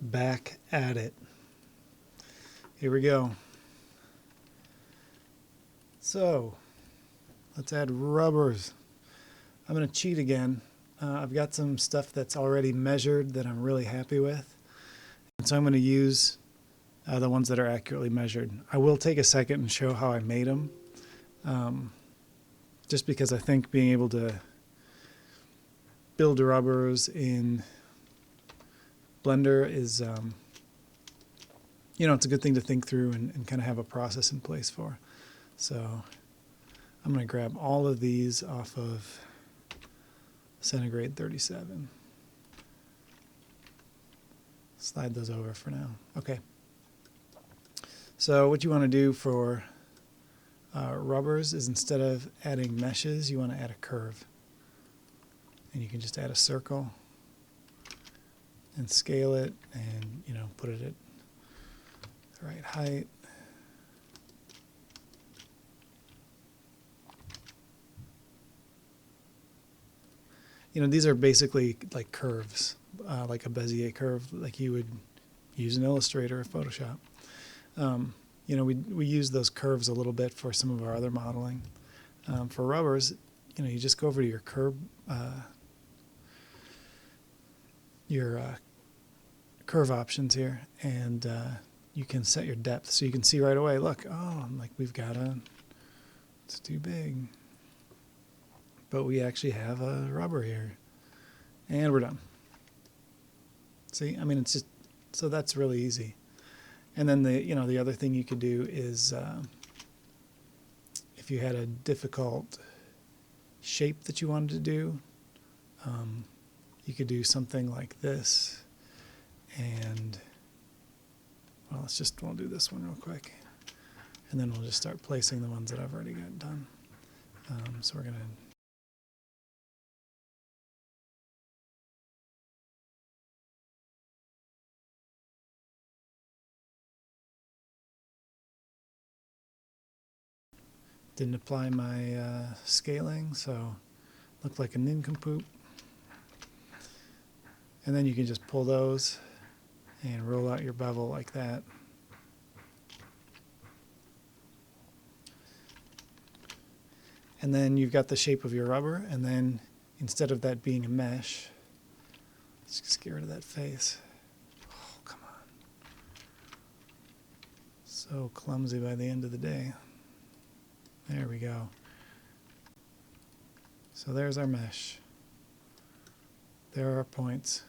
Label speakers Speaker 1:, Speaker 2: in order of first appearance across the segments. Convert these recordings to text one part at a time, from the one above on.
Speaker 1: back at it. Here we go. So let's add rubbers. I'm going to cheat again. I've got some stuff that's already measured that I'm really happy with. And so I'm going to use the ones that are accurately measured. I will take a second and show how I made them. Just because I think being able to build rubbers in Blender is, it's a good thing to think through and kind of have a process in place for. So I'm going to grab all of these off of Centigrade 37. Slide those over for now. Okay. So what you want to do for rubbers is instead of adding meshes, you want to add a curve. And you can just add a circle and scale it and, put it at the right height. These are basically like curves, like a Bezier curve, like you would use in Illustrator or Photoshop. We use those curves a little bit for some of our other modeling. For rubbers, you just go over to your curve options here, and you can set your depth so you can see right away. Look, it's too big, but we actually have a rubber here, and we're done. See, it's just so that's really easy. And then the other thing you could do is if you had a difficult shape that you wanted to do, you could do something like this. And we'll do this one real quick, and then we'll just start placing the ones that I've already got done. So we're going to didn't apply my scaling, so looked like a nincompoop. And then you can just pull those and roll out your bevel like that. And then you've got the shape of your rubber, and then instead of that being a mesh, let's just get rid of that face. Oh, come on. So clumsy by the end of the day. There we go. So there's our mesh. There are our points.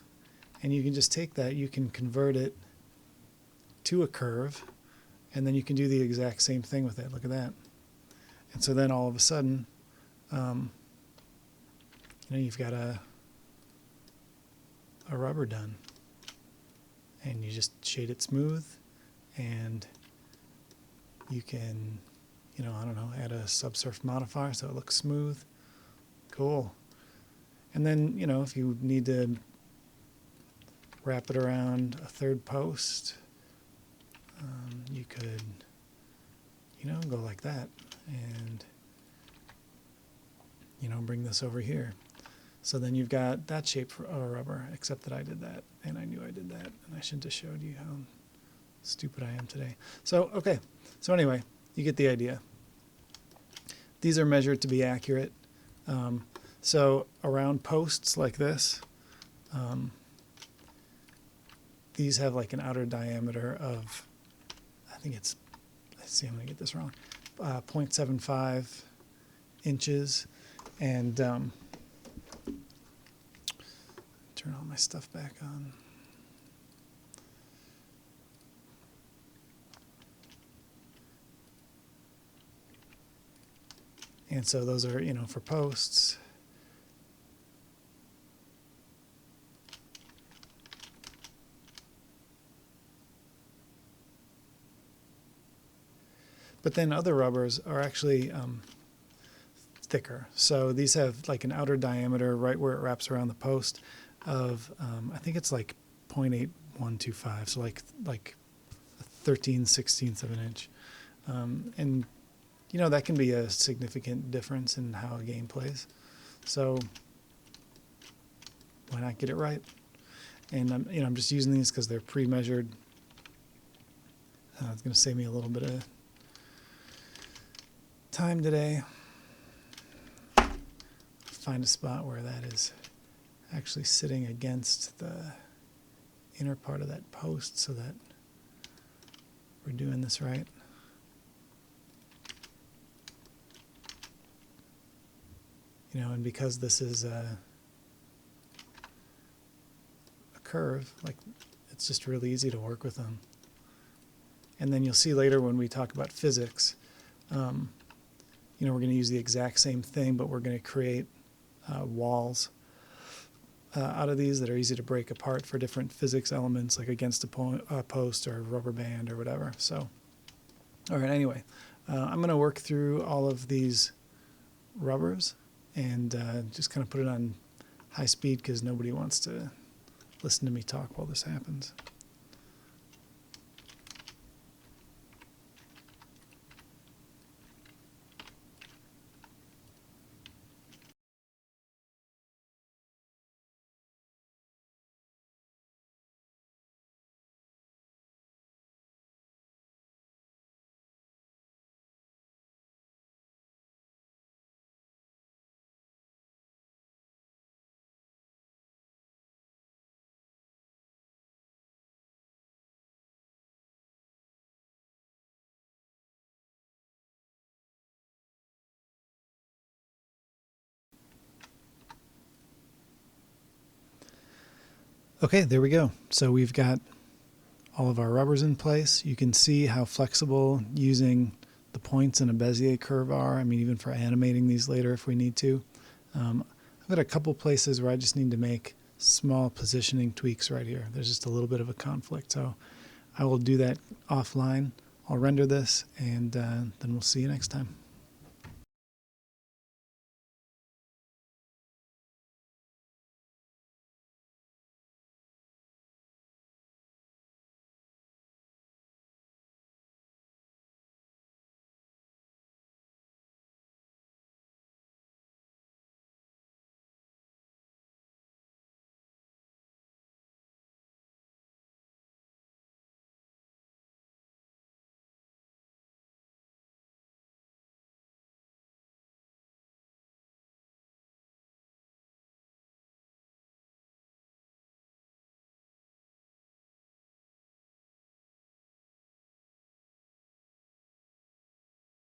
Speaker 1: And you can just take that, you can convert it to a curve, and then you can do the exact same thing with it. Look at that. And so then all of a sudden, you've got a rubber done. And you just shade it smooth, and you can, add a subsurf modifier so it looks smooth. Cool. And then, if you need to wrap it around a third post, you could, go like that and, bring this over here. So then you've got that shape for a rubber, except that I did that, and I knew I did that, and I shouldn't have showed you how stupid I am today. So, okay. So anyway, you get the idea. These are measured to be accurate. So around posts like this, these have like an outer diameter of, I think it's, let's see, I'm going to get this wrong, 0.75 inches. And turn all my stuff back on. And so those are, for posts. But then other rubbers are actually thicker. So these have like an outer diameter right where it wraps around the post of, I think it's like 0.8125, so like 13/16 of an inch. And that can be a significant difference in how a game plays. So why not get it right? And I'm just using these because they're pre-measured. It's going to save me a little bit of time today. Find a spot where that is actually sitting against the inner part of that post so that we're doing this right. And because this is a curve, like, it's just really easy to work with them. And then you'll see later when we talk about physics, we're going to use the exact same thing, but we're going to create walls out of these that are easy to break apart for different physics elements, like against a post or a rubber band or whatever. So, all right, anyway, I'm going to work through all of these rubbers and just kind of put it on high speed because nobody wants to listen to me talk while this happens. Okay, there we go. So we've got all of our rubbers in place. You can see how flexible using the points in a Bezier curve are. I mean, even for animating these later if we need to. I've got a couple places where I just need to make small positioning tweaks right here. There's just a little bit of a conflict. So I will do that offline. I'll render this, and then we'll see you next time.